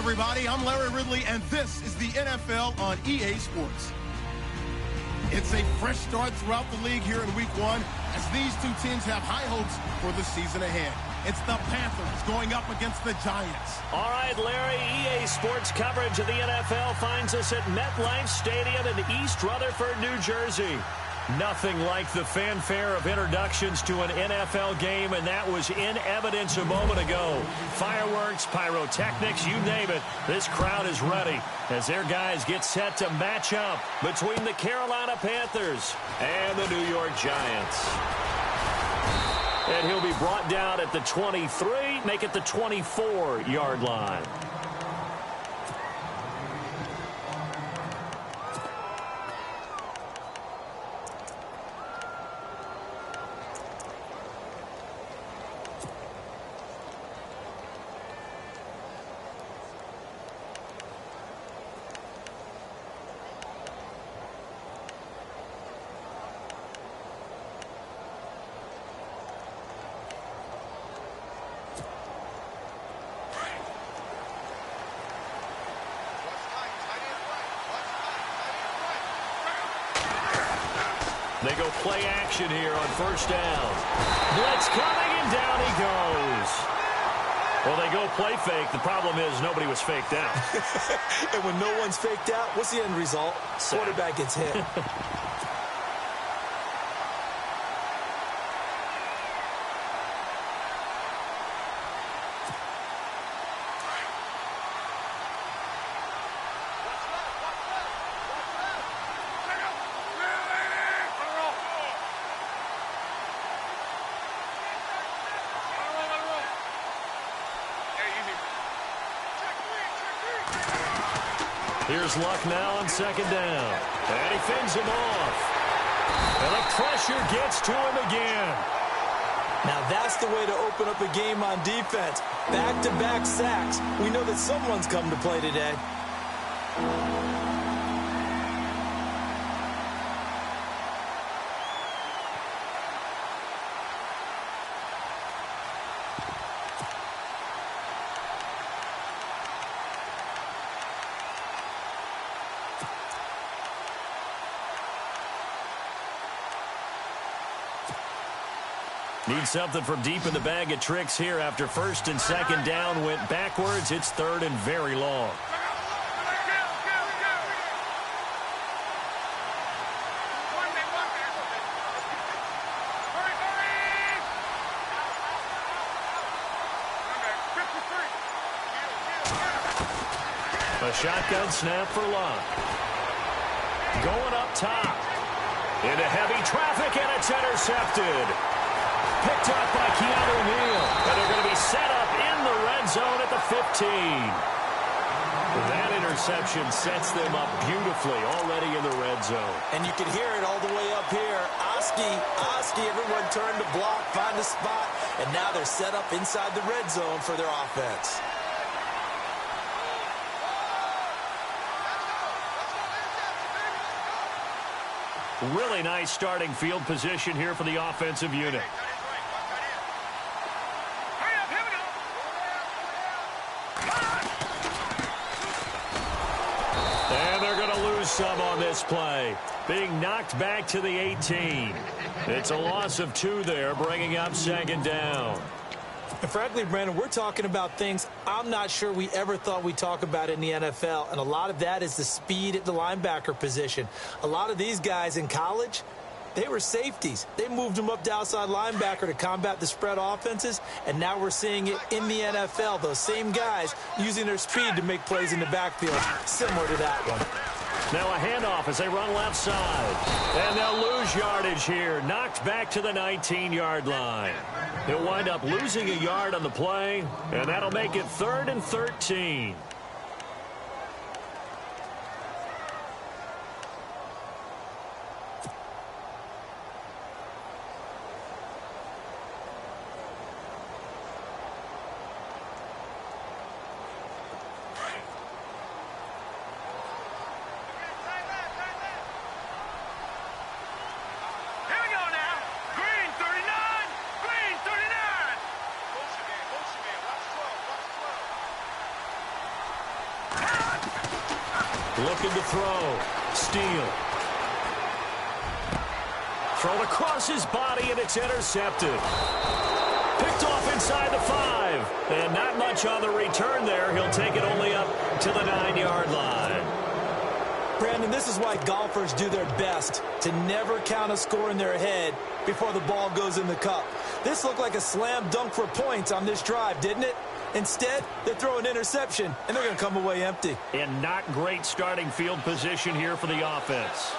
everybody. I'm Larry Ridley, and this is the NFL on EA Sports. It's a fresh start throughout the league here in Week 1 as these two teams have high hopes for the season ahead. It's the Panthers going up against the Giants. All right, Larry, EA Sports coverage of the NFL finds us at MetLife Stadium in East Rutherford, New Jersey. Nothing like the fanfare of introductions to an NFL game, and that was in evidence a moment ago. Fireworks, pyrotechnics, you name it. This crowd is ready as their guys get set to match up between the Carolina Panthers and the New York Giants. And he'll be brought down at the 23, make it the 24-yard line. They go play action here on first down. Blitz coming, and down he goes. Well, they go play fake. The problem is nobody was faked out. And when no one's faked out, what's the end result? Quarterback gets hit. Here's Luck now on second down. And he fends him off. And the pressure gets to him again. Now that's the way to open up a game on defense. Back-to-back sacks. We know that someone's come to play today. Need something from deep in the bag of tricks here after first and second down went backwards. It's third and very long. A shotgun snap for Luck. Going up top. Into heavy traffic, and it's intercepted. Picked up by Keanu Neal. And they're going to be set up in the red zone at the 15. That interception sets them up beautifully already in the red zone. And you can hear it all the way up here. Oski, everyone turned to block, find a spot, and now they're set up inside the red zone for their offense. Really nice starting field position here for the offensive unit. And they're going to lose some on this play. Being knocked back to the 18. It's a loss of 2 there, bringing up second down. And frankly, Brandon, we're talking about things I'm not sure we ever thought we'd talk about in the NFL, and a lot of that is the speed at the linebacker position. A lot of these guys in college, they were safeties. They moved them up to outside linebacker to combat the spread offenses, and now we're seeing it in the NFL. Those same guys using their speed to make plays in the backfield, similar to that one. Now a handoff as they run left side. And they'll lose yardage here. Knocked back to the 19-yard line. He'll wind up losing a yard on the play, and that'll make it 3rd and 13. Looking to throw. Steele. Thrown across his body, and it's intercepted. Picked off inside the 5. And not much on the return there. He'll take it only up to the 9-yard line. Brandon, this is why golfers do their best to never count a score in their head before the ball goes in the cup. This looked like a slam dunk for points on this drive, didn't it? Instead, they throw an interception, and they're going to come away empty. And not great starting field position here for the offense.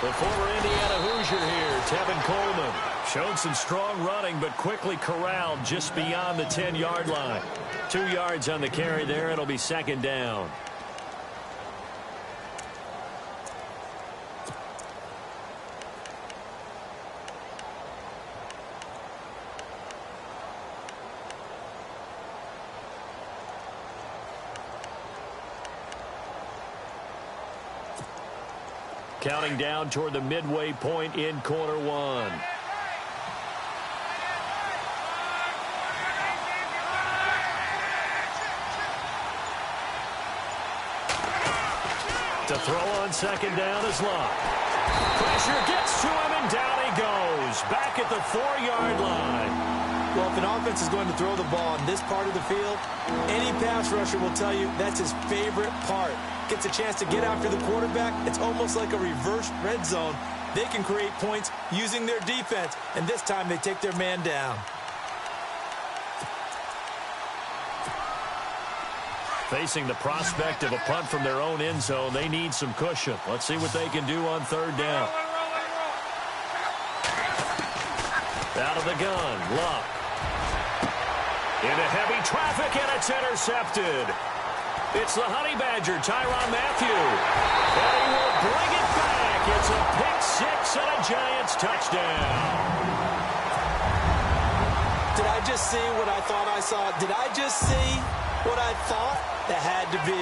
The former Indiana Hoosier here, Tevin Coleman. Showed some strong running, but quickly corralled just beyond the 10-yard line. 2 yards on the carry there. It'll be second down. Counting down toward the midway point in quarter 1. To throw on second down is Locke. Pressure gets to him, and down he goes. Back at the 4-yard line. Well, if an offense is going to throw the ball in this part of the field, any pass rusher will tell you that's his favorite part. Gets a chance to get after the quarterback. It's almost like a reverse red zone. They can create points using their defense, and this time they take their man down. Facing the prospect of a punt from their own end zone, they need some cushion. Let's see what they can do on third down. Out of the gun, Luck. Into heavy traffic, and it's intercepted. It's the Honey Badger, Tyrann Mathieu. And he will bring it back. It's a pick-6 and a Giants touchdown. Did I just see what I thought I saw? Did I just see what I thought? That had to be.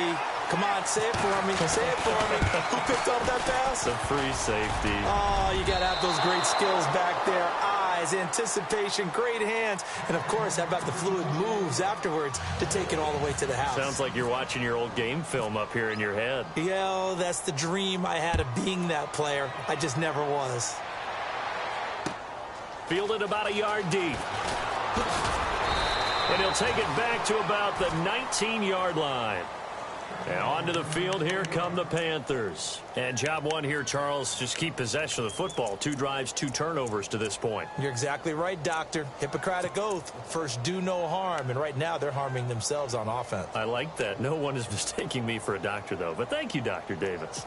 Come on, say it for me. Say it for me. Who picked up that pass? The free safety. Oh, you got to have those great skills back there. Eyes, anticipation, great hands. And, of course, how about the fluid moves afterwards to take it all the way to the house? Sounds like you're watching your old game film up here in your head. Yeah, that's the dream I had of being that player. I just never was. Fielded about a yard deep. And he'll take it back to about the 19-yard line. And onto the field, here come the Panthers. And job one here, Charles, just keep possession of the football. 2 drives, 2 turnovers to this point. You're exactly right, Doctor. Hippocratic oath. First, do no harm. And right now, they're harming themselves on offense. I like that. No one is mistaking me for a doctor, though. But thank you, Dr. Davis.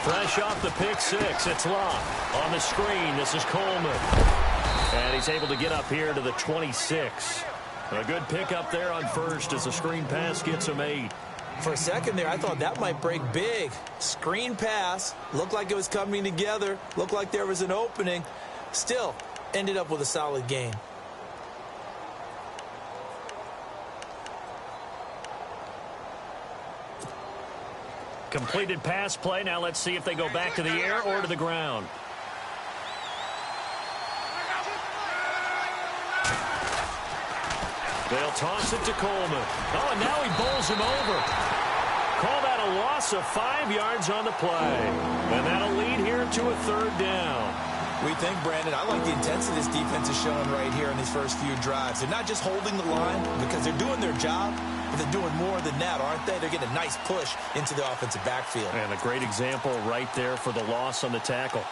Fresh off the pick-6, it's Locke. On the screen, this is Coleman. And he's able to get up here to the 26. A good pickup there on first as the screen pass gets him 8. For a second there, I thought that might break big. Screen pass. Looked like it was coming together. Looked like there was an opening. Still, ended up with a solid gain. Completed pass play. Now let's see if they go back to the air or to the ground. They'll toss it to Coleman. Oh, and now he bowls him over. Call that a loss of 5 yards on the play. And that'll lead here to a third down. We think, Brandon, I like the intensity this defense is showing right here in these first few drives. They're not just holding the line because they're doing their job, but they're doing more than that, aren't they? They're getting a nice push into the offensive backfield. And a great example right there for the loss on the tackle.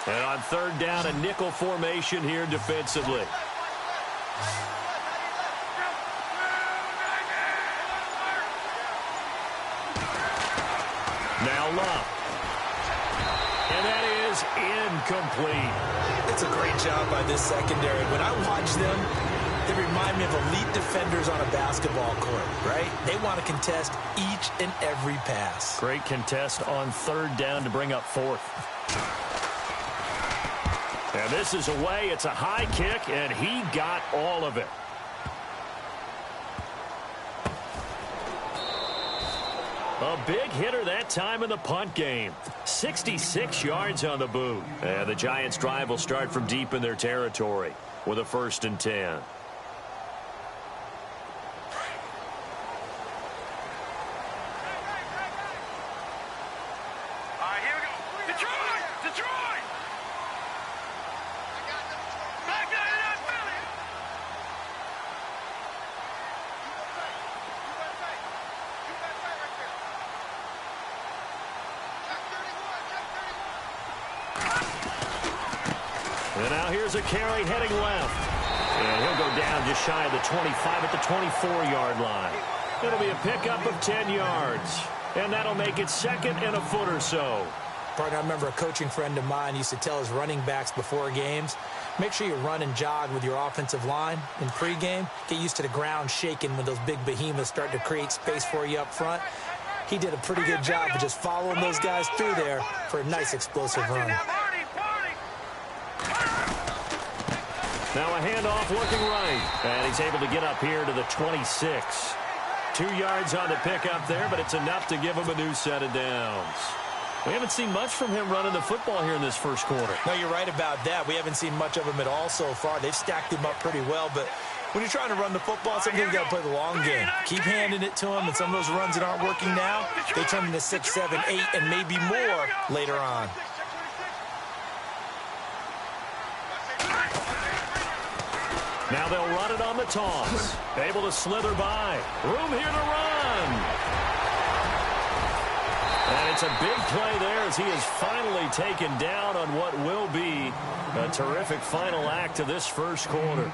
And on third down, a nickel formation here defensively. Now Love. And that is incomplete. It's a great job by this secondary. When I watch them, they remind me of elite defenders on a basketball court, right? They want to contest each and every pass. Great contest on third down to bring up fourth. And this is away. It's a high kick, and he got all of it. A big hitter that time in the punt game. 66 yards on the boot. And the Giants' drive will start from deep in their territory with a 1st and 10. And now here's a carry heading left. And he'll go down just shy of the 25 at the 24-yard line. It'll be a pickup of 10 yards. And that'll make it 2nd and a foot or so. Partner, I remember a coaching friend of mine used to tell his running backs before games, make sure you run and jog with your offensive line in pregame. Get used to the ground shaking when those big behemoths start to create space for you up front. He did a pretty good job of just following those guys through there for a nice explosive run. Now a handoff looking right. And he's able to get up here to the 26. 2 yards on the pickup there, but it's enough to give him a new set of downs. We haven't seen much from him running the football here in this first quarter. No, you're right about that. We haven't seen much of him at all so far. They've stacked him up pretty well, but when you're trying to run the football, sometimes you got to play the long game. Keep handing it to him, and some of those runs that aren't working now, they turn into 6, 7, 8, and maybe more later on. Now they'll run it on the toss. Able to slither by. Room here to run. And it's a big play there as he is finally taken down on what will be a terrific final act to this first quarter.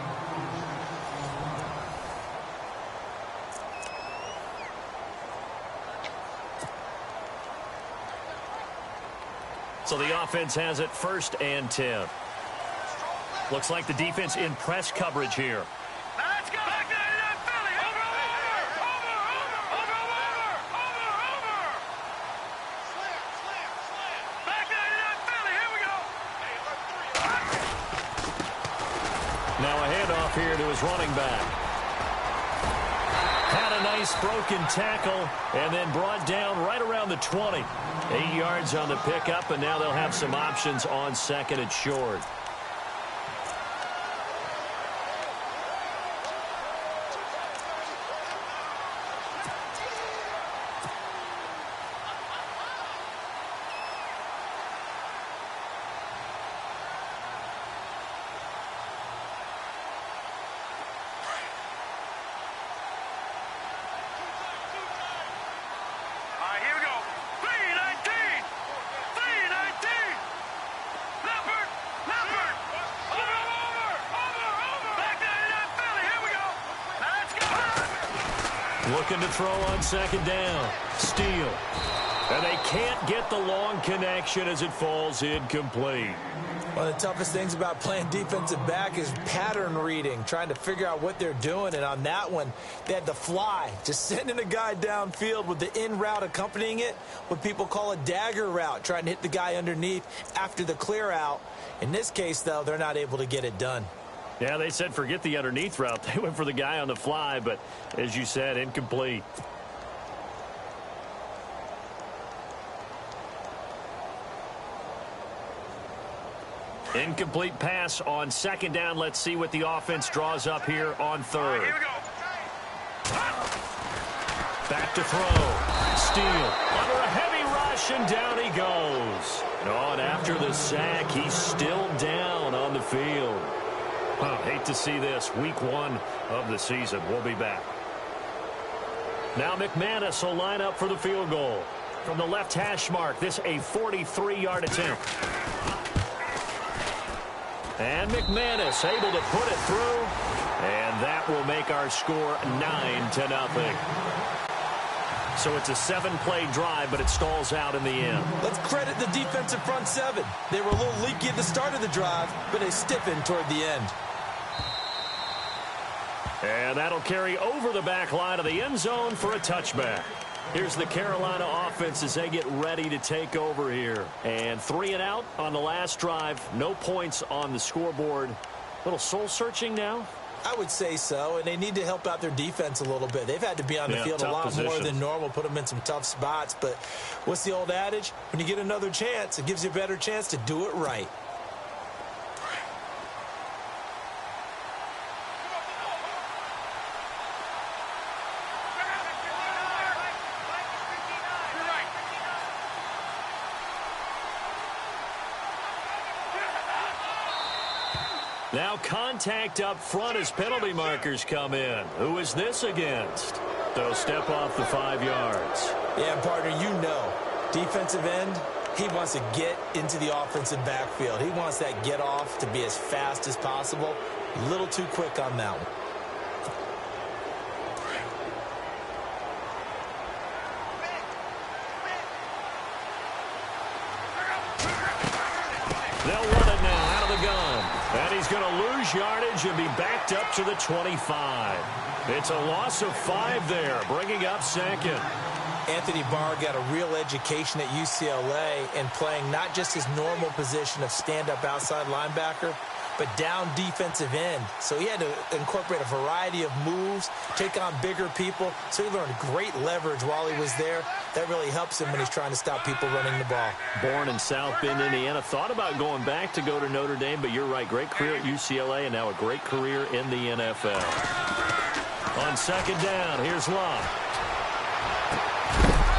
So the offense has it 1st and 10. Looks like the defense in press coverage here. Let's go. Back to that Philly. Over. Slam. Back to that Philly. Here we go. Now a handoff here to his running back. Had a nice broken tackle and then brought down right around the 20. 8 yards on the pickup, and now they'll have some options on 2nd and short. Looking to throw on 2nd down. Steele. And they can't get the long connection as it falls incomplete. One of the toughest things about playing defensive back is pattern reading, trying to figure out what they're doing. And on that one, they had the fly, just sending a guy downfield with the in route accompanying it, what people call a dagger route, trying to hit the guy underneath after the clear out. In this case, though, they're not able to get it done. Yeah, they said forget the underneath route. They went for the guy on the fly, but as you said, incomplete. Incomplete pass on 2nd down. Let's see what the offense draws up here on 3rd. Here we go. Back to throw. Steele under a heavy rush, and down he goes. And after the sack, he's still down on the field. Hate to see this. Week 1 of the season. We'll be back. Now McManus will line up for the field goal. From the left hash mark, this a 43-yard attempt. And McManus able to put it through. And that will make our score 9-0. So it's a 7-play drive, but it stalls out in the end. Let's credit the defensive front seven. They were a little leaky at the start of the drive, but they stiffened toward the end. And that'll carry over the back line of the end zone for a touchback. Here's the Carolina offense as they get ready to take over here. And 3 and out on the last drive. No points on the scoreboard. Little soul-searching now? I would say so, and they need to help out their defense a little bit. They've had to be on the field a lot more than normal, put them in some tough spots. But what's the old adage? When you get another chance, it gives you a better chance to do it right. Now contact up front as penalty markers come in. Who is this against? They'll step off the 5 yards. Yeah, partner, you know, defensive end, he wants to get into the offensive backfield. He wants that get off to be as fast as possible. A little too quick on that one. They'll run it now out of the gun. And he's going to lose yardage and be backed up to the 25. It's a loss of 5 there, bringing up second. Anthony Barr got a real education at UCLA in playing not just his normal position of stand-up outside linebacker, but down defensive end. So he had to incorporate a variety of moves, take on bigger people. So he learned great leverage while he was there. That really helps him when he's trying to stop people running the ball. Born in South Bend, Indiana. Thought about going back to go to Notre Dame, but you're right. Great career at UCLA and now a great career in the NFL. On second down, here's Love.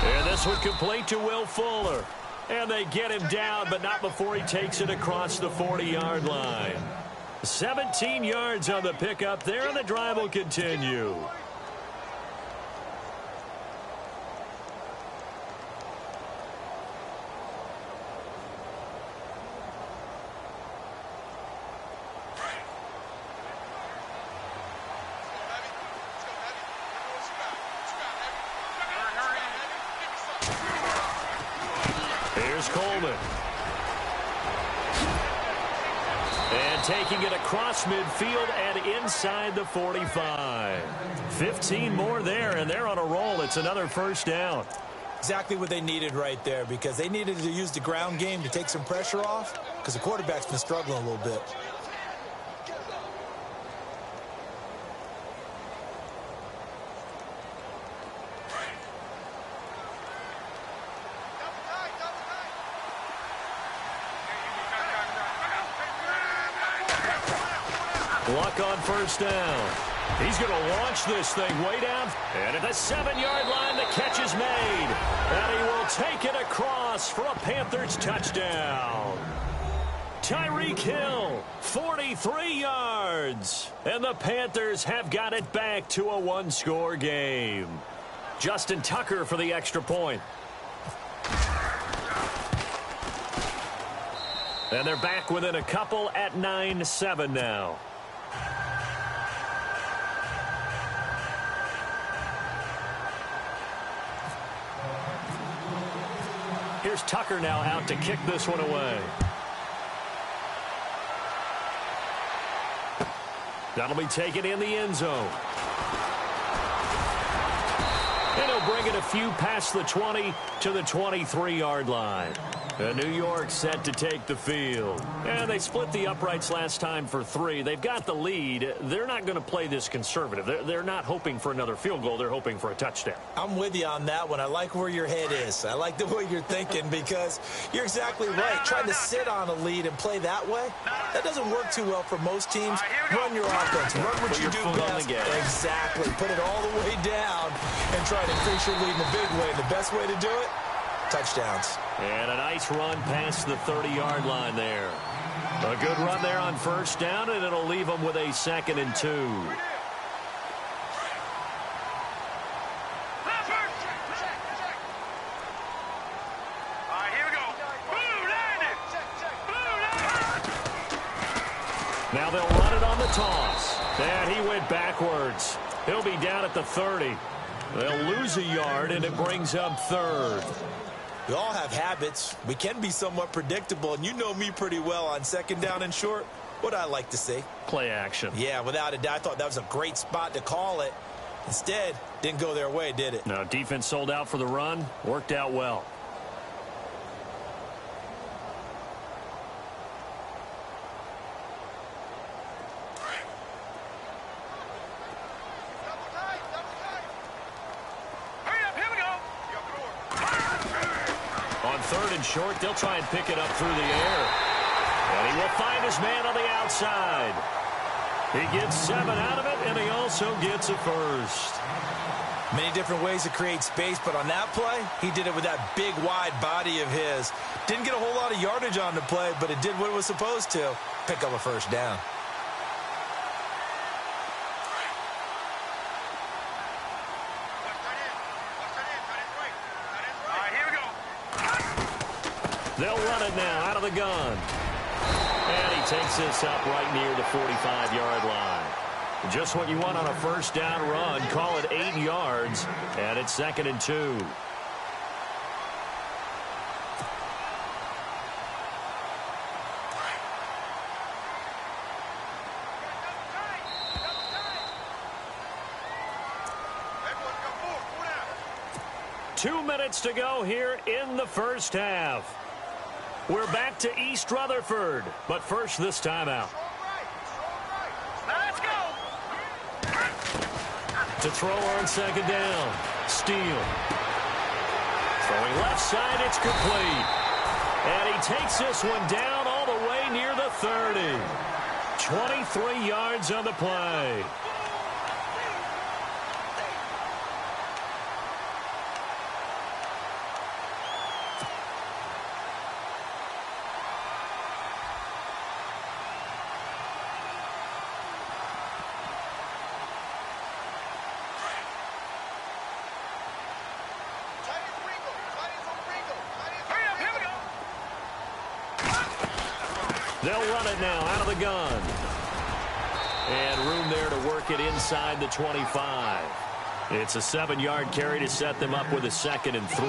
And this one complete to Will Fuller. And they get him down, but not before he takes it across the 40-yard line. 17 yards on the pickup there, and the drive will continue. Here's Coleman. And taking it across midfield and inside the 45. 15 more there, and they're on a roll. It's another first down. Exactly what they needed right there, because they needed to use the ground game to take some pressure off, because the quarterback's been struggling a little bit. Luck on first down. He's going to launch this thing way down. And at the 7-yard line, the catch is made. And he will take it across for a Panthers touchdown. Tyreek Hill, 43 yards. And the Panthers have got it back to a 1-score game. Justin Tucker for the extra point. And they're back within a couple at 9-7 now. Here's Tucker now out to kick this one away. That'll be taken in the end zone. And he'll bring it a few past the 20 to the 23-yard line. New York set to take the field. And they split the uprights last time for 3. They've got the lead. They're not going to play this conservative. They're not hoping for another field goal. They're hoping for a touchdown. I'm with you on that one. I like where your head is. I like the way you're thinking, because you're exactly right. Trying to sit on a lead and play that way, that doesn't work too well for most teams. Run your offense. Run what you do best. Exactly. Put it all the way down and try to increase your lead in a big way. The best way to do it, touchdowns. And a nice run past the 30-yard line there. A good run there on first down, and it'll leave them with a 2nd and 2. Now they'll run it on the toss. And he went backwards. He'll be down at the 30. They'll lose a yard, and it brings up third. We all have habits. We can be somewhat predictable, and you know me pretty well on second down and short. What I like to see. Play action. Yeah, without a doubt, I thought that was a great spot to call it. Instead, didn't go their way, did it? No, defense sold out for the run. Worked out well. Third and short, they'll try and pick it up through the air. And he will find his man on the outside. He gets 7 out of it, and he also gets a first. Many different ways to create space, but on that play, he did it with that big, wide body of his. Didn't get a whole lot of yardage on the play, but it did what it was supposed to. Pick up a first down. They'll run it now out of the gun. And he takes this up right near the 45-yard line. Just what you want on a first down run. Call it 8 yards, and it's 2nd and 2. Two minutes to go here in the first half. We're back to East Rutherford, but first this timeout. Let's go. To throw on second down. Steele. Throwing left side, it's complete. And he takes this one down all the way near the 30. 23 yards on the play. They'll run it now out of the gun. And room there to work it inside the 25. It's a 7-yard carry to set them up with a 2nd and 3.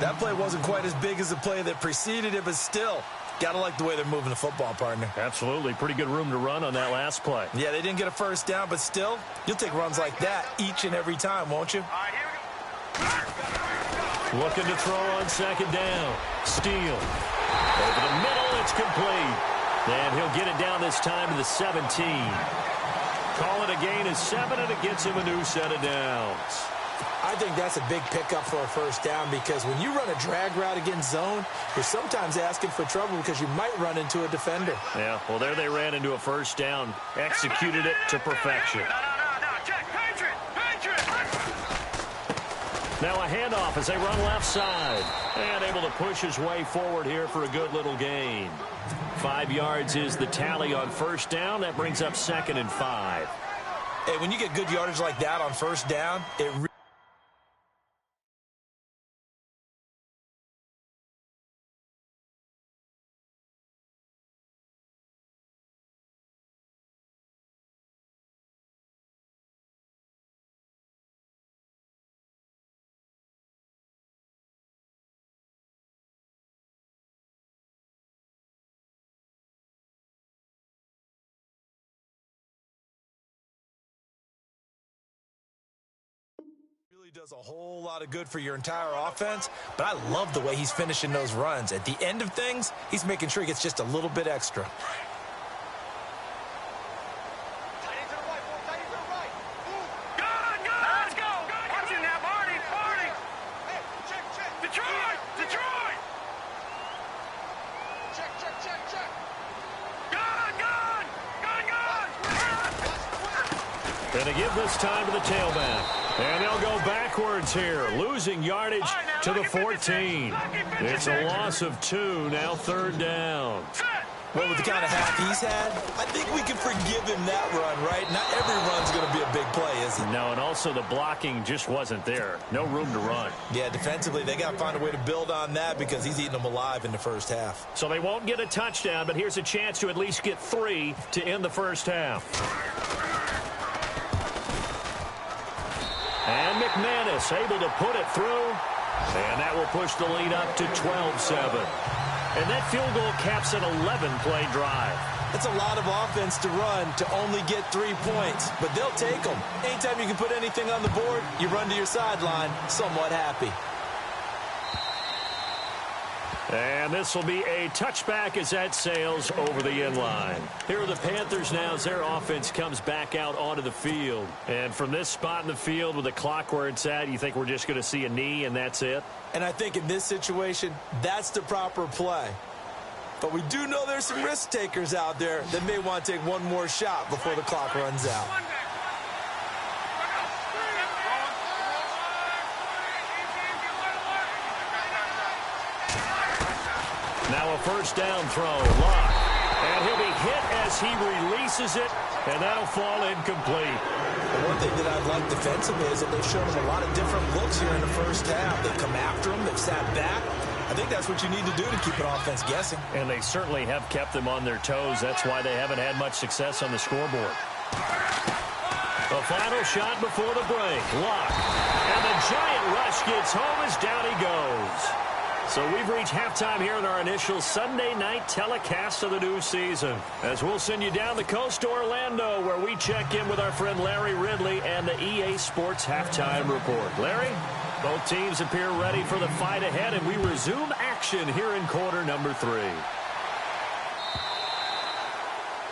That play wasn't quite as big as the play that preceded it, but still, gotta like the way they're moving the football, partner. Absolutely. Pretty good room to run on that last play. Yeah, they didn't get a first down, but still, you'll take runs like that each and every time, won't you? Looking to throw on second down. Steele. Over the middle, it's complete. And he'll get it down this time to the 17. Call it a gain of 7, and it gets him a new set of downs. I think that's a big pickup for a first down because when you run a drag route against zone, you're sometimes asking for trouble because you might run into a defender. Yeah, well, there they ran into a first down. Executed it to perfection. No. Check. Patriot. Now a handoff as they run left side. And able to push his way forward here for a good little gain. 5 yards is the tally on first down. That brings up 2nd and 5. Hey, when you get good yardage like that on first down, it really does a whole lot of good for your entire offense, but I love the way he's finishing those runs. At the end of things, he's making sure he gets just a little bit extra. Tight end to the right, boy. Tight end to the right. Good. Let's go. Watching that, Marty. Hey, check. Detroit. Check. Good. Going to give this time to the tailback. And they'll go backwards here, losing yardage to the 14. It's a loss of 2, now 3rd down. Well, with the kind of half he's had, I think we can forgive him that run, right? Not every run's going to be a big play, is it? No, and also the blocking just wasn't there. No room to run. Yeah, defensively, they got to find a way to build on that because he's eating them alive in the first half. So they won't get a touchdown, but here's a chance to at least get 3 to end the first half. And McManus able to put it through. And that will push the lead up to 12-7. And that field goal caps an 11-play drive. That's a lot of offense to run to only get 3 points, but they'll take them. Anytime you can put anything on the board, you run to your sideline somewhat happy. And this will be a touchback as that sails over the end line. Here are the Panthers now as their offense comes back out onto the field. And from this spot in the field with the clock where it's at, you think we're just going to see a knee and that's it? And I think in this situation, that's the proper play. But we do know there's some risk takers out there that may want to take one more shot before the clock runs out. Now a first down throw, Locke. And he'll be hit as he releases it, and that'll fall incomplete. The one thing that I've liked defensively is that they've shown him a lot of different looks here in the first half. They've come after him, they've sat back. I think that's what you need to do to keep an offense guessing. And they certainly have kept them on their toes. That's why they haven't had much success on the scoreboard. The final shot before the break, Locke. And the giant rush gets home as down he goes. So we've reached halftime here in our initial Sunday night telecast of the new season. As we'll send you down the coast to Orlando, where we check in with our friend Larry Ridley and the EA Sports Halftime Report. Larry, both teams appear ready for the fight ahead, and we resume action here in quarter number 3.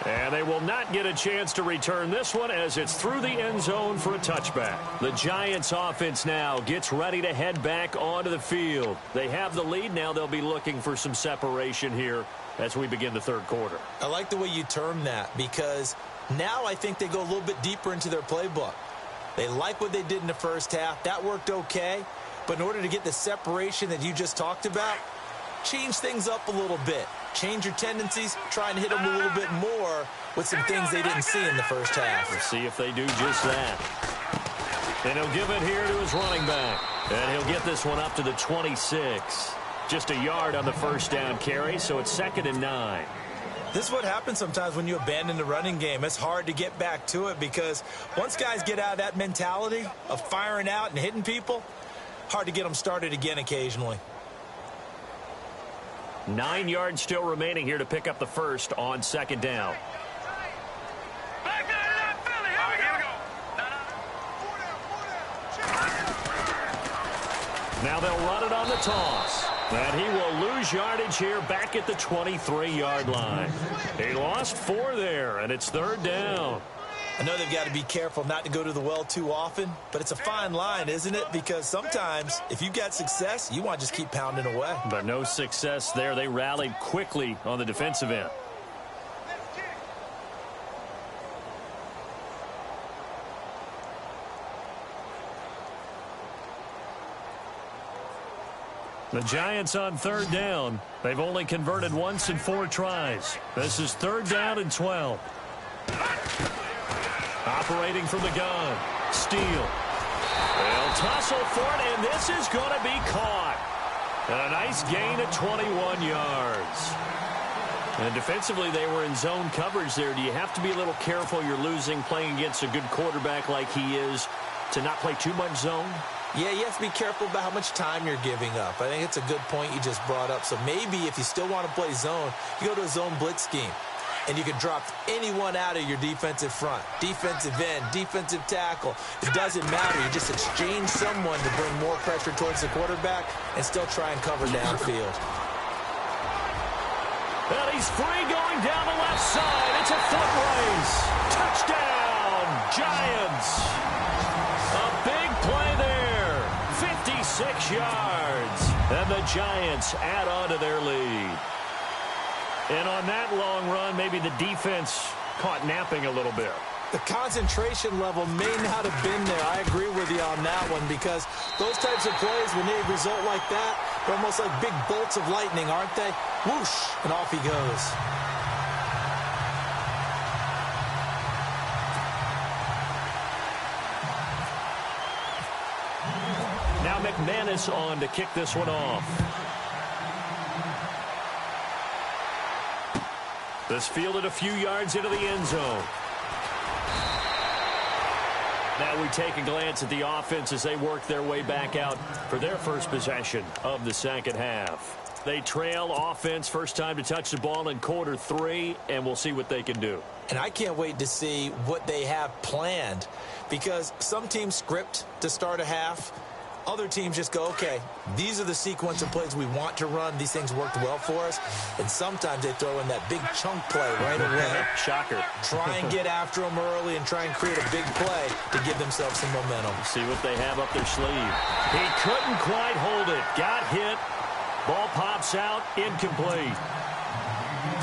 And they will not get a chance to return this one as it's through the end zone for a touchback. The Giants offense now gets ready to head back onto the field. They have the lead. Now they'll be looking for some separation here as we begin the third quarter. I like the way you term that because now I think they go a little bit deeper into their playbook. They like what they did in the first half. That worked okay. But in order to get the separation that you just talked about, change things up a little bit. Change your tendencies, try and hit them a little bit more with some things they didn't see in the first half. We'll see if they do just that. And he'll give it here to his running back. And he'll get this one up to the 26. Just a yard on the first down carry, so it's 2nd and 9. This is what happens sometimes when you abandon the running game. It's hard to get back to it because once guys get out of that mentality of firing out and hitting people, hard to get them started again occasionally. 9 yards still remaining here to pick up the first on 2nd down. Now they'll run it on the toss. And he will lose yardage here back at the 23-yard line. He lost 4 there, and it's 3rd down. I know they've got to be careful not to go to the well too often, but it's a fine line, isn't it? Because sometimes if you've got success, you want to just keep pounding away. But no success there. They rallied quickly on the defensive end. The Giants on 3rd down. They've only converted once in 4 tries. This is 3rd down and 12. Operating from the gun. Steele. They'll tussle for it, and this is going to be caught. And a nice gain of 21 yards. And defensively, they were in zone coverage there. Do you have to be a little careful you're losing playing against a good quarterback like he is to not play too much zone? Yeah, you have to be careful about how much time you're giving up. I think it's a good point you just brought up. So maybe if you still want to play zone, you go to a zone blitz scheme. And you can drop anyone out of your defensive front. Defensive end, defensive tackle. It doesn't matter. You just exchange someone to bring more pressure towards the quarterback and still try and cover downfield. And he's free going down the left side. It's a foot race. Touchdown, Giants. A big play there. 56 yards. And the Giants add on to their lead. And on that long run, maybe the defense caught napping a little bit. The concentration level may not have been there. I agree with you on that one because those types of plays, when they result like that, they're almost like big bolts of lightning, aren't they? Whoosh, and off he goes. Now McManus on to kick this one off. This fielded a few yards into the end zone. Now we take a glance at the offense as they work their way back out for their first possession of the second half. They trail offense, first time to touch the ball in quarter 3, and we'll see what they can do. And I can't wait to see what they have planned, because some teams script to start a half. Other teams just go, okay, these are the sequence of plays we want to run. These things worked well for us. And sometimes they throw in that big chunk play right away. Shocker. Try and get after them early and try and create a big play to give themselves some momentum. See what they have up their sleeve. He couldn't quite hold it. Got hit. Ball pops out. Incomplete.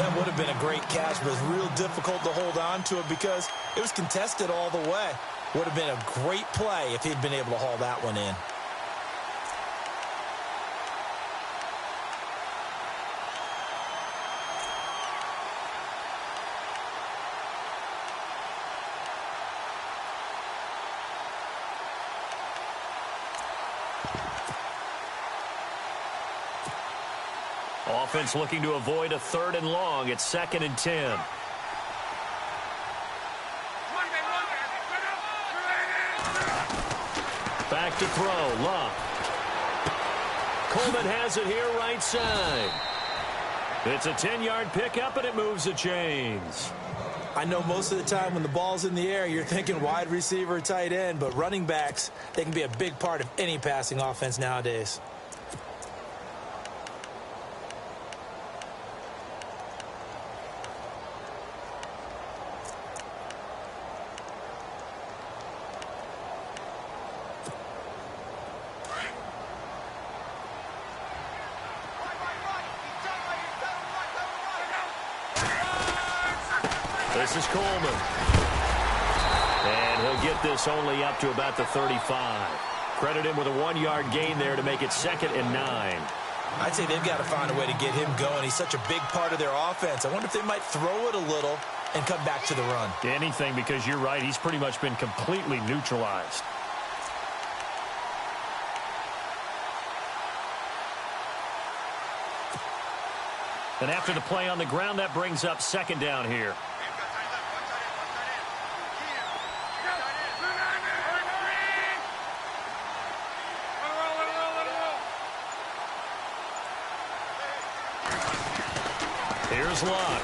That would have been a great catch, but it was real difficult to hold on to it because it was contested all the way. Would have been a great play if he'd been able to haul that one in. Offense looking to avoid a 3rd and long. It's 2nd and 10. Back to throw. Luck. Coleman has it here right side. It's a 10-yard pickup, and it moves the chains. I know most of the time when the ball's in the air, you're thinking wide receiver, tight end, but running backs, they can be a big part of any passing offense nowadays. This is Coleman. And he'll get this only up to about the 35. Credit him with a 1-yard gain there to make it 2nd and 9. I'd say they've got to find a way to get him going. He's such a big part of their offense. I wonder if they might throw it a little and come back to the run. Anything, because you're right. He's pretty much been completely neutralized. And after the play on the ground, that brings up 2nd down here. Here's Luck.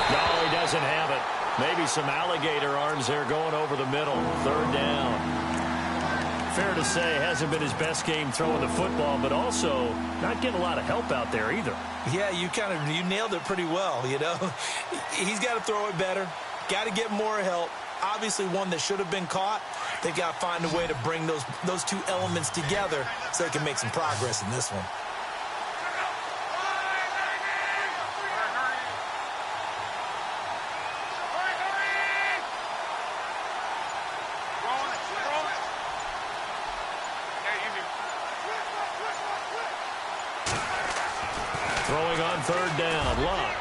No, he doesn't have it. Maybe some alligator arms there going over the middle. 3rd down. Fair to say, hasn't been his best game throwing the football, but also not getting a lot of help out there either. Yeah, you nailed it pretty well, you know. He's got to throw it better. Got to get more help. Obviously one that should have been caught. They've got to find a way to bring those two elements together so they can make some progress in this one. Throwing on 3rd down, Luck.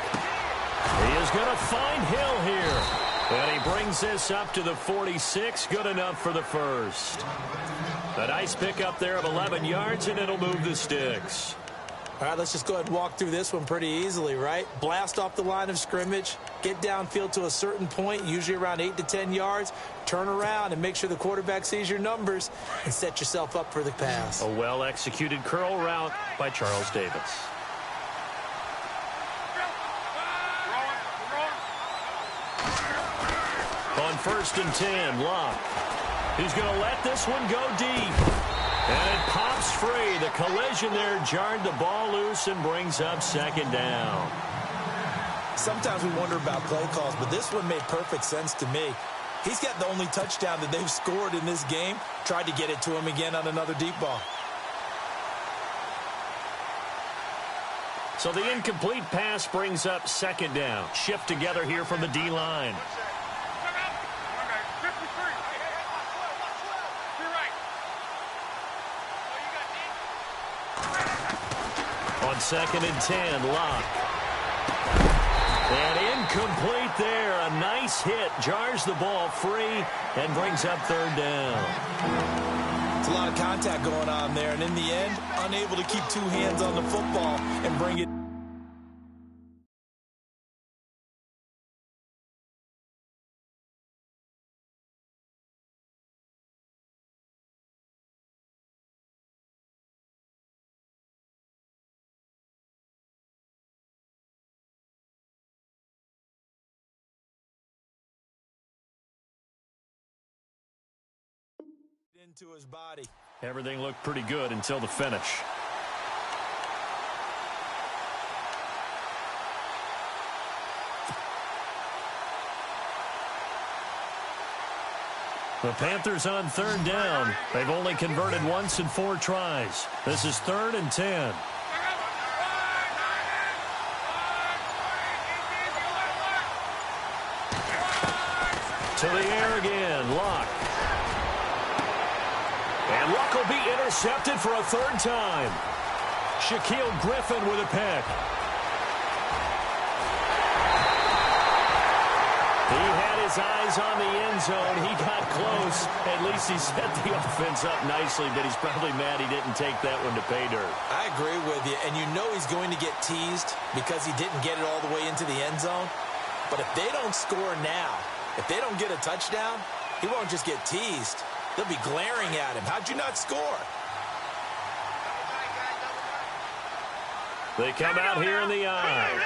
He is going to find Hill here. And he brings this up to the 46. Good enough for the first. A nice pickup there of 11 yards, and it'll move the sticks. All right, let's just go ahead and walk through this one pretty easily, right? Blast off the line of scrimmage, get downfield to a certain point, usually around 8 to 10 yards, turn around and make sure the quarterback sees your numbers and set yourself up for the pass. A well-executed curl route by Charles Davis. On 1st and 10, Luck. He's going to let this one go deep. And it pops free. The collision there jarred the ball loose and brings up 2nd down. Sometimes we wonder about play calls, but this one made perfect sense to me. He's got the only touchdown that they've scored in this game. Tried to get it to him again on another deep ball. So the incomplete pass brings up 2nd down. Shift together here from the D-line. On 2nd and 10, Luck. And incomplete there. A nice hit. Jars the ball free and brings up 3rd down. It's a lot of contact going on there, and in the end, unable to keep two hands on the football and bring it into his body. Everything looked pretty good until the finish. The Panthers on third down. They've only converted once in 4 tries. This is 3rd and 10. To the air again, Luck. And Luck will be intercepted for a 3rd time. Shaquille Griffin with a pick. He had his eyes on the end zone. He got close. At least he set the offense up nicely, but he's probably mad he didn't take that one to pay dirt. I agree with you, and you know he's going to get teased because he didn't get it all the way into the end zone. But if they don't score now, if they don't get a touchdown, he won't just get teased. They'll be glaring at him. How'd you not score? They come out here in the eye.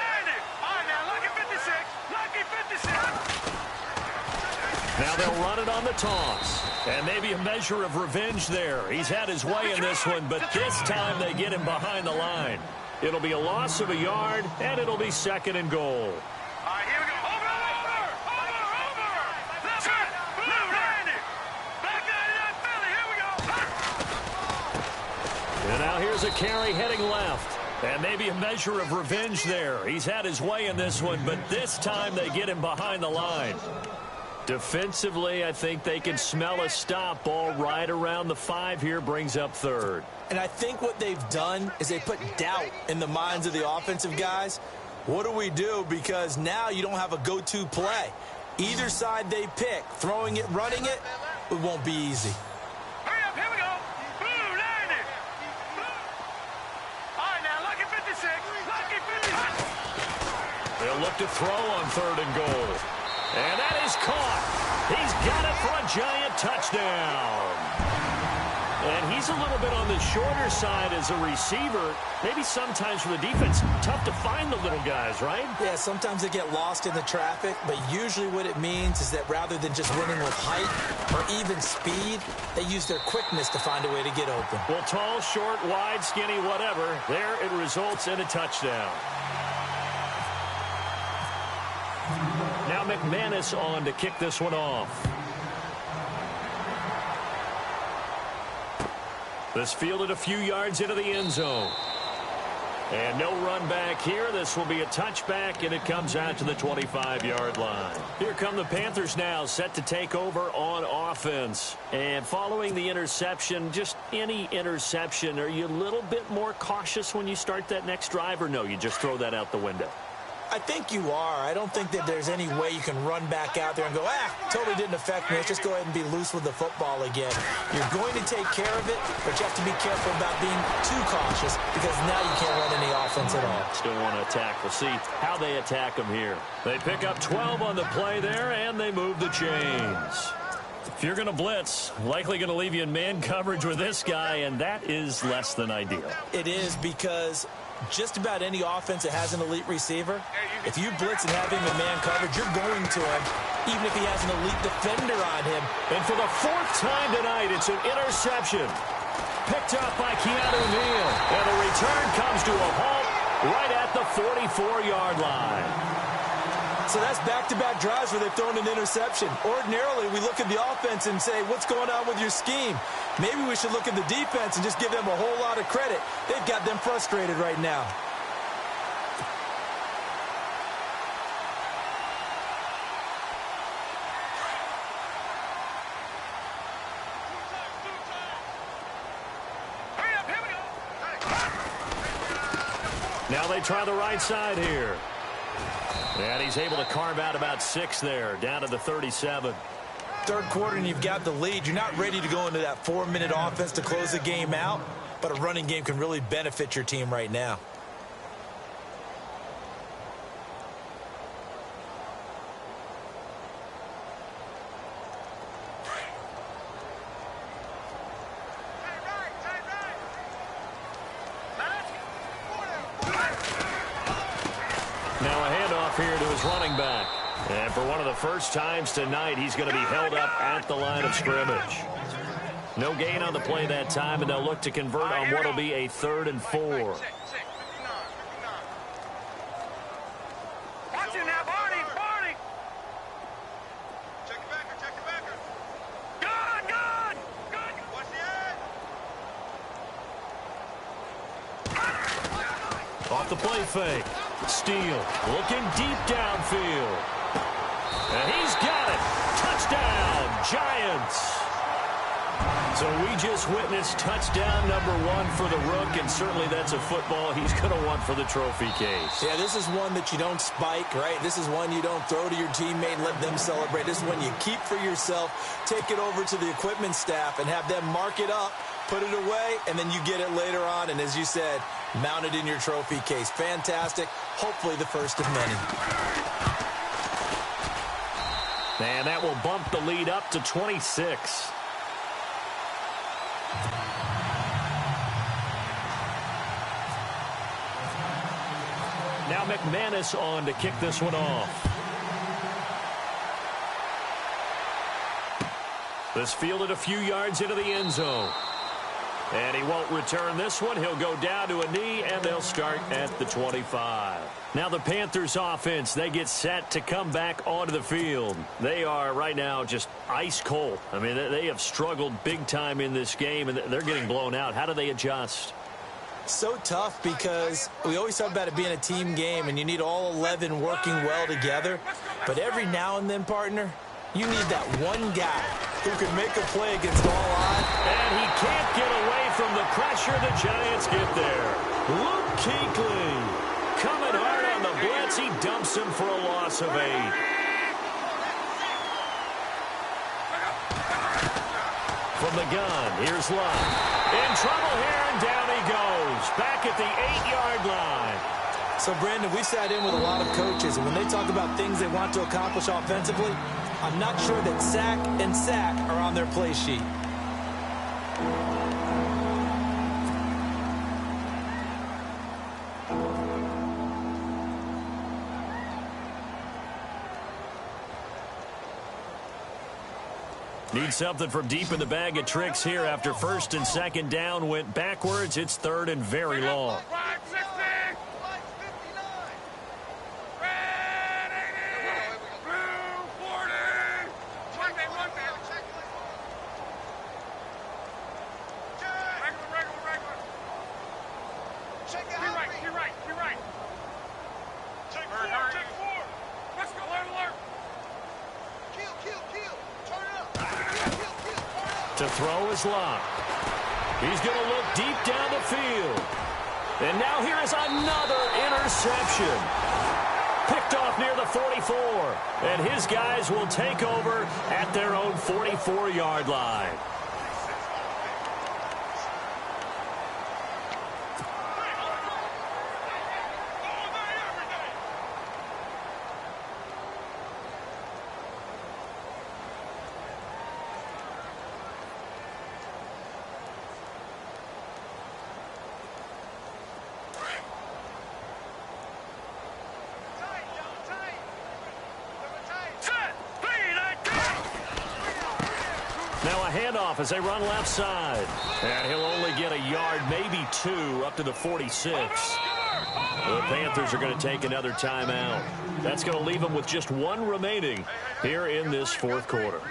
Now they'll run it on the toss. And maybe a measure of revenge there. He's had his way in this one, but this time they get him behind the line. It'll be a loss of a yard, and it'll be 2nd and goal. All right, here we go. Over. That's it. Blue, Randy. Back 99 Philly. Here we go. And now here's a carry heading left. And maybe a measure of revenge there. He's had his way in this one, but this time they get him behind the line. Defensively, I think they can smell a stop. Ball right around the 5 here, brings up 3rd. And I think what they've done is they put doubt in the minds of the offensive guys. What do we do? Because now you don't have a go-to play. Either side they pick, throwing it, running it, it won't be easy. Hurry up, here we go. Blue, landing. All right, now, lucky 56. Lucky 56. They'll look to throw on 3rd and goal. And that is caught. He's got it for a giant touchdown. And he's a little bit on the shorter side as a receiver. Maybe sometimes for the defense, tough to find the little guys, right? Yeah, sometimes they get lost in the traffic, but usually what it means is that rather than just winning with height or even speed, they use their quickness to find a way to get open. Well, tall, short, wide, skinny, whatever, there it results in a touchdown. Now McManus on to kick this one off. This fielded a few yards into the end zone. And no run back here. This will be a touchback, and it comes out to the 25-yard line. Here come the Panthers now, set to take over on offense. And following the interception, just any interception, are you a little bit more cautious when you start that next drive, or no, you just throw that out the window? I think you are. I don't think that there's any way you can run back out there and go, totally didn't affect me. Let's just go ahead and be loose with the football again. You're going to take care of it, but you have to be careful about being too cautious because now you can't run any offense at all. Still want to attack. We'll see how they attack them here. They pick up 12 on the play there, and they move the chains. If you're going to blitz, likely going to leave you in man coverage with this guy, and that is less than ideal. It is because just about any offense that has an elite receiver, if you blitz and have him in man coverage, you're going to him, even if he has an elite defender on him. And for the 4th time tonight, it's an interception. Picked up by Keanu Neal. And the return comes to a halt right at the 44-yard line. So that's back-to-back drives where they've thrown an interception. Ordinarily, we look at the offense and say, what's going on with your scheme? Maybe we should look at the defense and just give them a whole lot of credit. They've got them frustrated right now. Now they try the right side here. And he's able to carve out about 6 there, down to the 37. Third quarter and you've got the lead. You're not ready to go into that 4-minute offense to close the game out, but a running game can really benefit your team right now. Now a handoff here to his running back. And for one of the first times tonight, he's going to be held up at the line of scrimmage. No gain on the play that time, and they'll look to convert on what will be a 3rd and 4. Watch it now, Barney! Barney! Check your backer, check your backer. Good, good! Good! Watch the edge! Off the play fake. Steele looking deep downfield. And he's got it. Touchdown, Giants. So we just witnessed touchdown number 1 for the Rook, and certainly that's a football he's going to want for the trophy case. Yeah, this is one that you don't spike, right? This is one you don't throw to your teammate and let them celebrate. This is one you keep for yourself, take it over to the equipment staff, and have them mark it up, put it away, and then you get it later on, and as you said, mount it in your trophy case. Fantastic. Hopefully the first of many. And that will bump the lead up to 26. Now McManus on to kick this one off. This fielded a few yards into the end zone. And he won't return this one. He'll go down to a knee, and they'll start at the 25. Now the Panthers offense, they get set to come back onto the field. They are right now just ice cold. I mean, they have struggled big time in this game, and they're getting blown out. How do they adjust? So tough because we always talk about it being a team game, and you need all 11 working well together. But every now and then, partner, you need that one guy who can make a play against all odds. And he can't get away from the pressure. The Giants get there. Luke Kuechly coming hard on the blitz. He dumps him for a loss of 8. From the gun, here's Love. In trouble here, and down he goes. Back at the 8-yard line. So, Brandon, we sat in with a lot of coaches, and when they talk about things they want to accomplish offensively, I'm not sure that sack and sack are on their play sheet. Need something from deep in the bag of tricks here after 1st and 2nd down went backwards. It's 3rd and very long. To throw is Locke. He's going to look deep down the field. And now here is another interception. Picked off near the 44. And his guys will take over at their own 44-yard line. Now a handoff as they run left side. And he'll only get a yard, maybe 2, up to the 46. The Panthers are going to take another timeout. That's going to leave them with just 1 remaining here in this 4th quarter.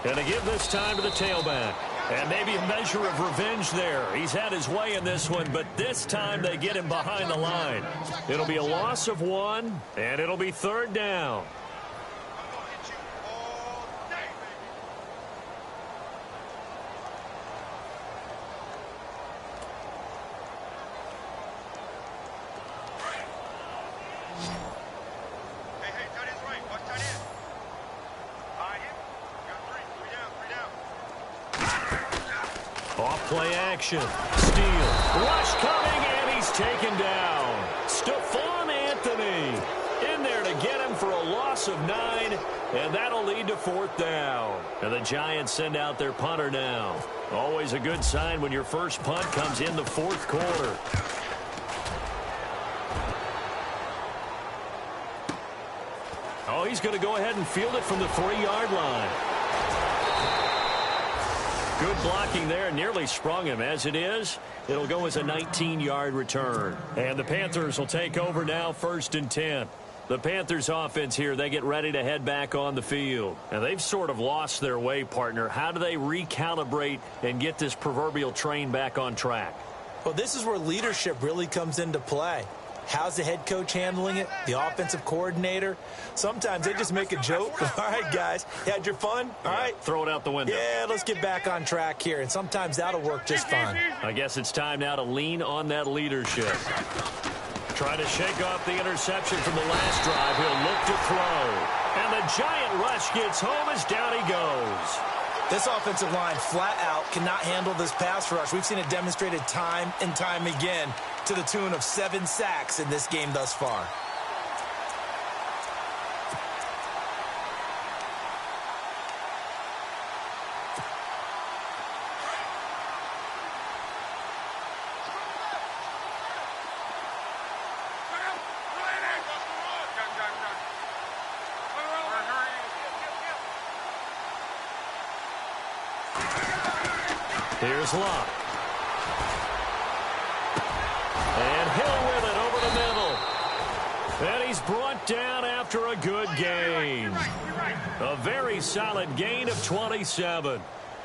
And to give this time to the tailback. And maybe a measure of revenge there. He's had his way in this one, but this time they get him behind the line. It'll be a loss of 1, and it'll be 3rd down. Off play action. Steele. Rush coming, and he he's taken down. Stephon Anthony in there to get him for a loss of 9, and that'll lead to 4th down. And the Giants send out their punter now. Always a good sign when your first punt comes in the 4th quarter. Oh, he's going to go ahead and field it from the 3-yard line. Good blocking there, nearly sprung him. As it is, it'll go as a 19-yard return. And the Panthers will take over now, 1st and 10. The Panthers offense here, they get ready to head back on the field. And they've sort of lost their way, partner. How do they recalibrate and get this proverbial train back on track? Well, this is where leadership really comes into play. How's the head coach handling it? The offensive coordinator? Sometimes they just make a joke. All right, guys, you had your fun? All right. Throw it out the window. Yeah, let's get back on track here. And sometimes that'll work just fine. I guess it's time now to lean on that leadership. Try to shake off the interception from the last drive. He'll look to throw. And the giant rush gets home as down he goes. This offensive line flat out cannot handle this pass rush. We've seen it demonstrated time and time again to the tune of 7 sacks in this game thus far. Here's Locke. And Hill with it over the middle. And he's brought down after a good gain. A very solid gain of 27.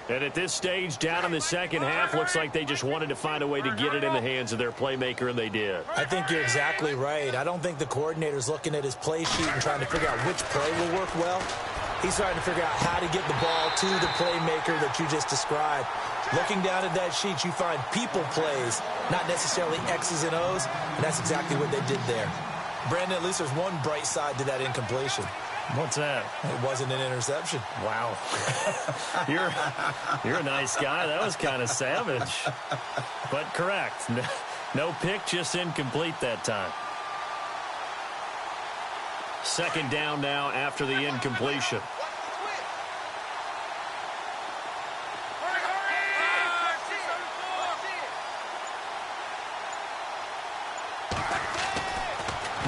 And at this stage, down in the second half, looks like they just wanted to find a way to get it in the hands of their playmaker, and they did. I think you're exactly right. I don't think the coordinator's looking at his play sheet and trying to figure out which play will work well. He's trying to figure out how to get the ball to the playmaker that you just described. Looking down at that sheet, you find people plays, not necessarily X's and O's, and that's exactly what they did there. Brandon, at least there's one bright side to that incompletion. What's that? It wasn't an interception. Wow. You're a nice guy. That was kind of savage. But correct. No pick, just incomplete that time. Second down now after the incompletion.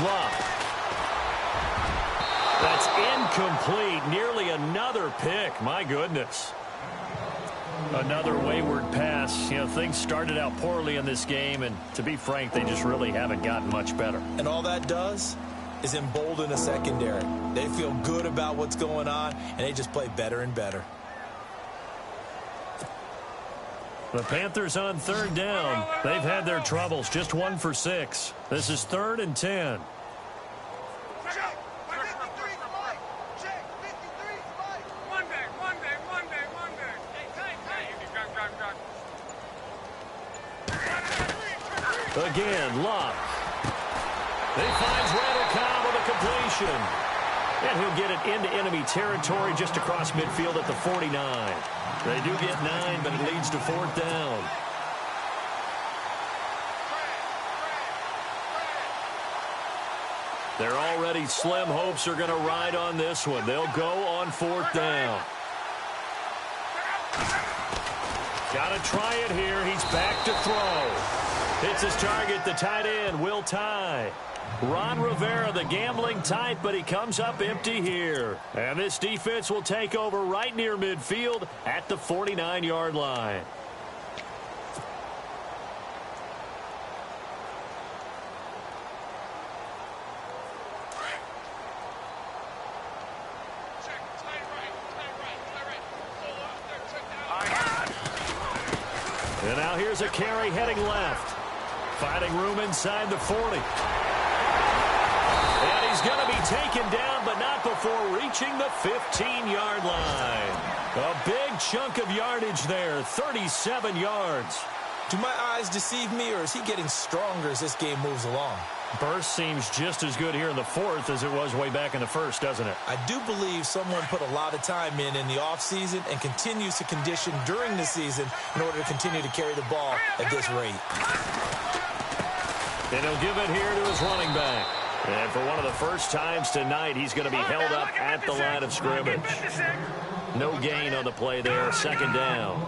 Love. That's incomplete. Nearly another pick. My goodness. Another wayward pass. You know, things started out poorly in this game, and to be frank, they just really haven't gotten much better. And all that does is embolden a secondary. They feel good about what's going on, and they just play better and better. The Panthers on third down. They've had their troubles. Just 1 for 6. This is 3rd and 10. Again, Locke. He finds Randall Cobb with a completion. And he'll get it into enemy territory just across midfield at the 49. They do get 9, but it leads to 4th down. Their already slim hopes are going to ride on this one. They'll go on 4th down. Got to try it here. He's back to throw. Hits his target, the tight end, Will Tye. Ron Rivera, the gambling type, but he comes up empty here. And this defense will take over right near midfield at the 49-yard line. And now here's a carry heading left. Finding room inside the 40. And he's going to be taken down, but not before reaching the 15-yard line. A big chunk of yardage there, 37 yards. Do my eyes deceive me, or is he getting stronger as this game moves along? Burst seems just as good here in the 4th as it was way back in the 1st, doesn't it? I do believe someone put a lot of time in the offseason and continues to condition during the season in order to continue to carry the ball at this rate. And he'll give it here to his running back. And for one of the first times tonight, he's going to be held up at the line of scrimmage. No gain on the play there. Second down.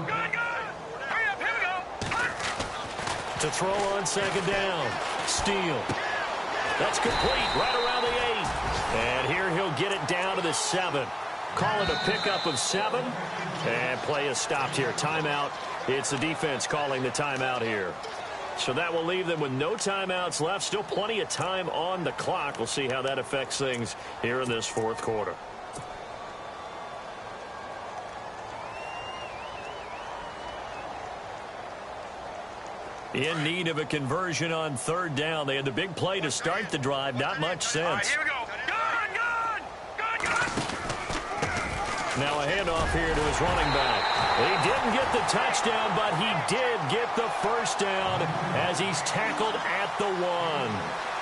To throw on second down. Steele. That's complete right around the 8. And here he'll get it down to the 7. Call it a pickup of 7. And play is stopped here. Timeout. It's the defense calling the timeout here. So that will leave them with no timeouts left. Still plenty of time on the clock. We'll see how that affects things here in this fourth quarter. In need of a conversion on third down. They had the big play to start the drive. Not much sense. All right, here we go. Gun! Now a handoff here to his running back. He didn't get the touchdown, but he did get the first down as he's tackled at the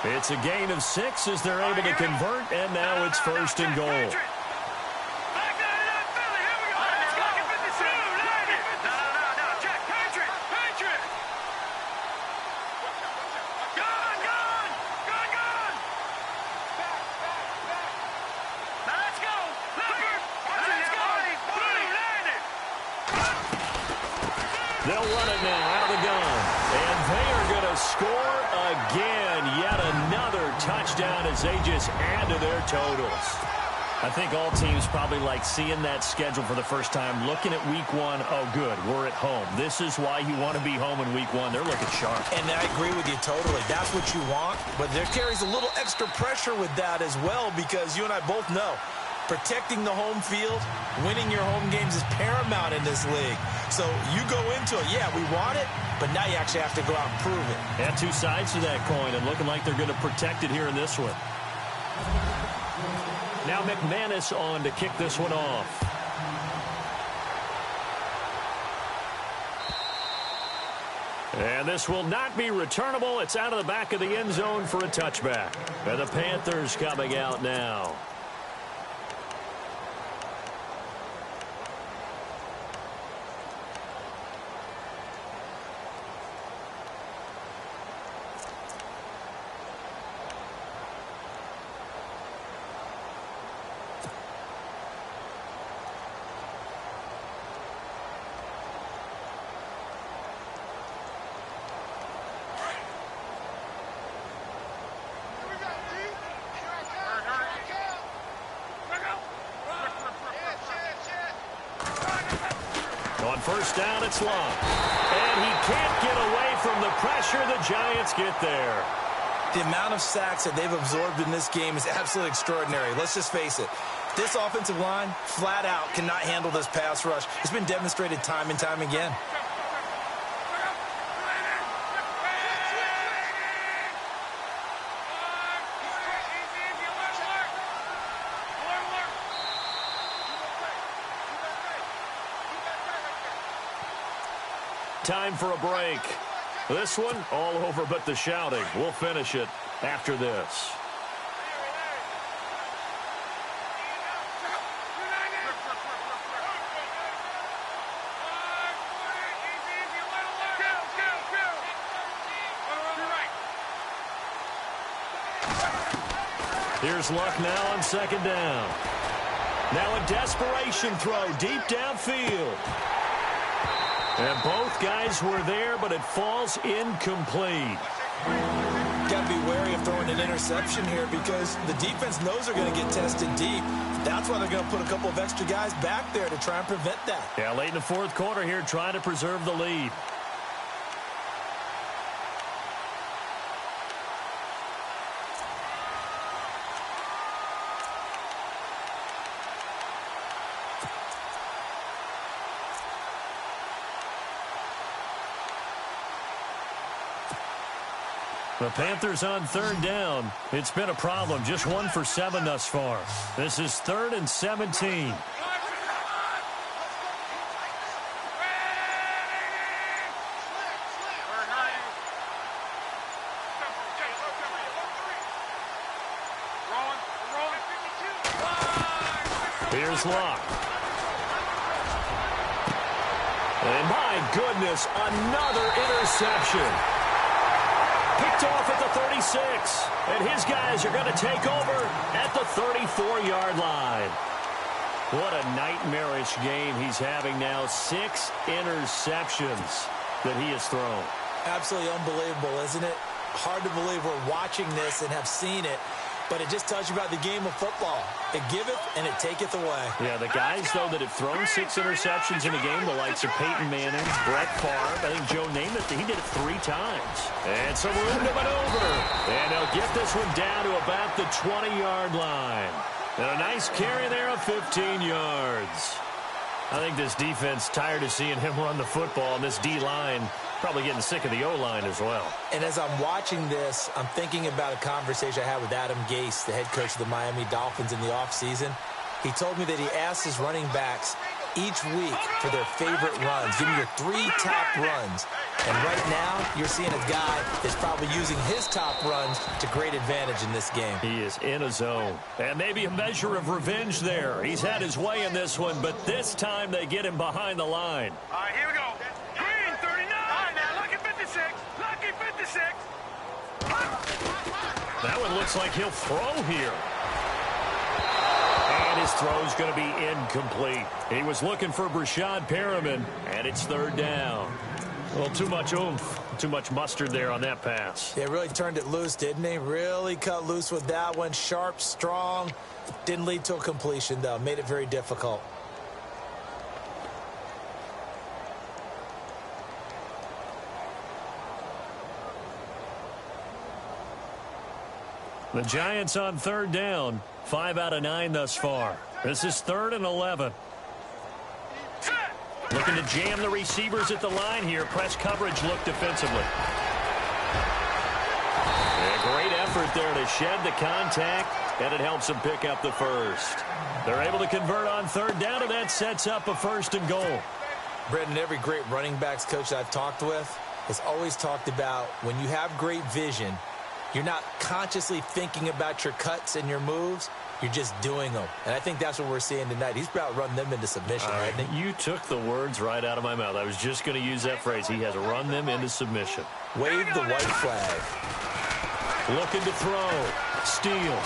1. It's a gain of 6 as they're able to convert, and now it's first and goal. They'll run it now out of the gun. And they are going to score again. Yet another touchdown as they just add to their totals. I think all teams probably like seeing that schedule for the first time, looking at week 1. Oh, good, we're at home. This is why you want to be home in week 1. They're looking sharp. And I agree with you totally. That's what you want. But there carries a little extra pressure with that as well, because you and I both know protecting the home field, winning your home games is paramount in this league. So you go into it, yeah, we want it, but now you actually have to go out and prove it. And two sides to that coin, and looking like they're going to protect it here in this one. Now McManus on to kick this one off. And this will not be returnable. It's out of the back of the end zone for a touchback. And the Panthers coming out now. On first down, it's Long. And he can't get away from the pressure. The Giants get there. The amount of sacks that they've absorbed in this game is absolutely extraordinary. Let's just face it. This offensive line, flat out, cannot handle this pass rush. It's been demonstrated time and time again. Time for a break. This one all over but the shouting. We'll finish it after this. Here's Luck now on second down. Now a desperation throw deep downfield. And both guys were there, but it falls incomplete. Got to be wary of throwing an interception here because the defense knows they're going to get tested deep. That's why they're going to put a couple of extra guys back there to try and prevent that. Yeah, late in the fourth quarter here, trying to preserve the lead. The Panthers on third down. It's been a problem. Just 1 for 7 thus far. This is 3rd and 17. Here's Locke. And my goodness, another interception. Picked off at the 36. And his guys are going to take over at the 34-yard line. What a nightmarish game he's having now. 6 interceptions that he has thrown. Absolutely unbelievable, isn't it? Hard to believe we're watching this and have seen it, but it just tells you about the game of football. It giveth and it taketh away. Yeah, the guys, though, that have thrown 6 interceptions in a game, the likes of Peyton Manning, Brett Favre, I think Joe Namath, he did it 3 times. And some room to maneuver. And they'll get this one down to about the 20-yard line. And a nice carry there of 15 yards. I think this defense tired of seeing him run the football, and this D-line probably getting sick of the O-line as well. And as I'm watching this, I'm thinking about a conversation I had with Adam Gase, the head coach of the Miami Dolphins in the offseason. He told me that he asked his running backs each week for their favorite runs. Give me your 3 top runs. And right now, you're seeing a guy that's probably using his top runs to great advantage in this game. He is in a zone. And maybe a measure of revenge there. He's had his way in this one, but this time they get him behind the line. All right, here we go. Green, 39. All right, now, lucky 56. Lucky 56. That one looks like he'll throw here. And his throw's going to be incomplete. He was looking for Brashad Perriman, and it's 3rd down. Well, too much oomph, too much mustard there on that pass. They really turned it loose, didn't they? Really cut loose with that one. Sharp, strong. Didn't lead to a completion, though. Made it very difficult. The Giants on 3rd down. 5 out of 9 thus far. This is 3rd and 11. Looking to jam the receivers at the line here. Press coverage look defensively. A great effort there to shed the contact, and it helps them pick up the first. They're able to convert on 3rd down, and that sets up a 1st and goal. Brendan, every great running backs coach that I've talked with has always talked about when you have great vision, you're not consciously thinking about your cuts and your moves. You're just doing them. And I think that's what we're seeing tonight. He's about running them into submission, right? You took the words right out of my mouth. I was just going to use that phrase. He has run them into submission. Wave the white flag. Looking to throw. Steele.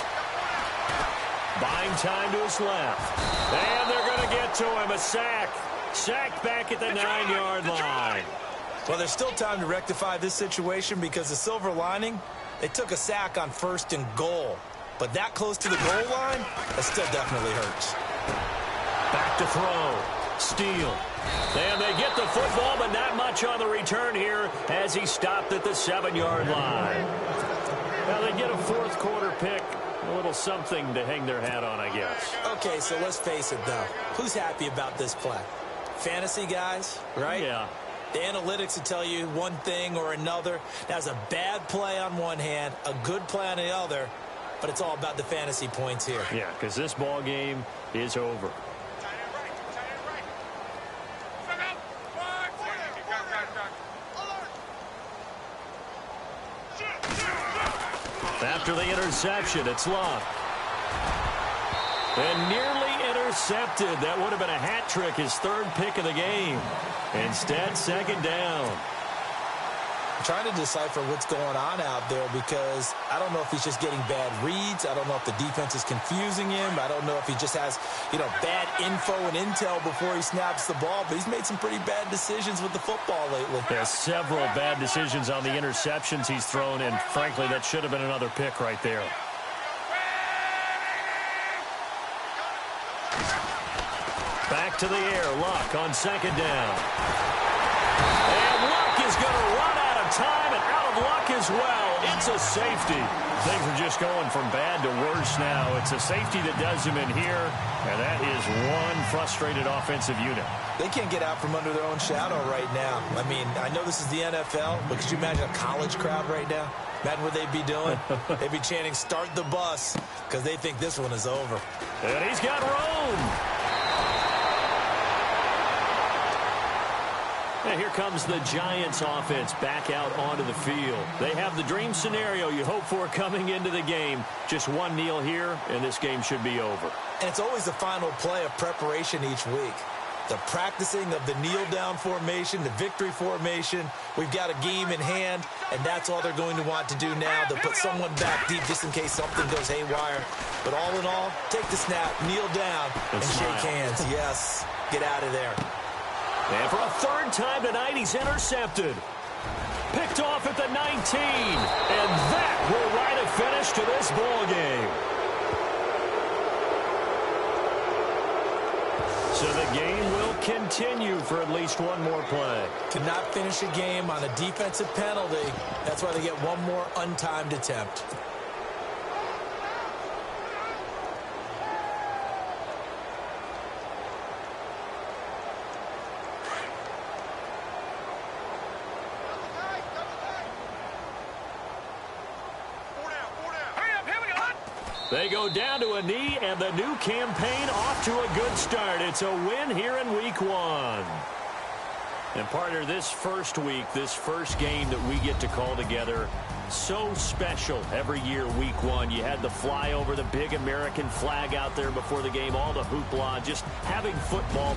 Buying time to his left. And they're going to get to him. A sack. Sacked back at the 9-yard line. Well, there's still time to rectify this situation because the silver lining, they took a sack on 1st and goal. But that close to the goal line, that still definitely hurts. Back to throw. Steele. And they get the football, but not much on the return here as he stopped at the 7-yard line. Now they get a 4th quarter pick. A little something to hang their hat on, I guess. Okay, so let's face it, though. Who's happy about this play? Fantasy guys, right? Yeah. The analytics will tell you one thing or another. That's a bad play on one hand, a good play on the other. But it's all about the fantasy points here. Yeah, because this ball game is over. After the interception, it's Love. And nearly intercepted. That would have been a hat trick, his 3rd pick of the game. Instead, 2nd down. I'm trying to decipher what's going on out there because I don't know if he's just getting bad reads. I don't know if the defense is confusing him. I don't know if he just has, bad info and intel before he snaps the ball. But he's made some pretty bad decisions with the football lately. There's several bad decisions on the interceptions he's thrown, and frankly, that should have been another pick right there. Back to the air. Luck on 2nd down. And Luck is going to run out of time and out of luck as well. It's a safety. Things are just going from bad to worse now. It's a safety that does him in here, and that is one frustrated offensive unit. They can't get out from under their own shadow right now. I mean, I know this is the NFL, but could you imagine a college crowd right now? Imagine what they'd be doing. They'd be chanting, "Start the bus," because they think this one is over. And he's got room. And here comes the Giants offense back out onto the field. They have the dream scenario you hope for coming into the game. Just one kneel here, and this game should be over. And it's always the final play of preparation each week. The practicing of the kneel-down formation, the victory formation. We've got a game in hand, and that's all they're going to want to do now. They'll put someone back deep just in case something goes haywire. But all in all, take the snap, kneel down, and shake hands. Yes, get out of there. And for a third time tonight, he's intercepted. Picked off at the 19. And that will write a finish to this ball game. So the game will continue for at least one more play. Cannot finish a game on a defensive penalty. That's why they get one more untimed attempt. They go down to a knee, and the new campaign off to a good start. It's a win here in week 1. And partner, this first week, this first game that we get to call together, so special every year, week 1. You had the flyover, the big American flag out there before the game, all the hoopla, just having football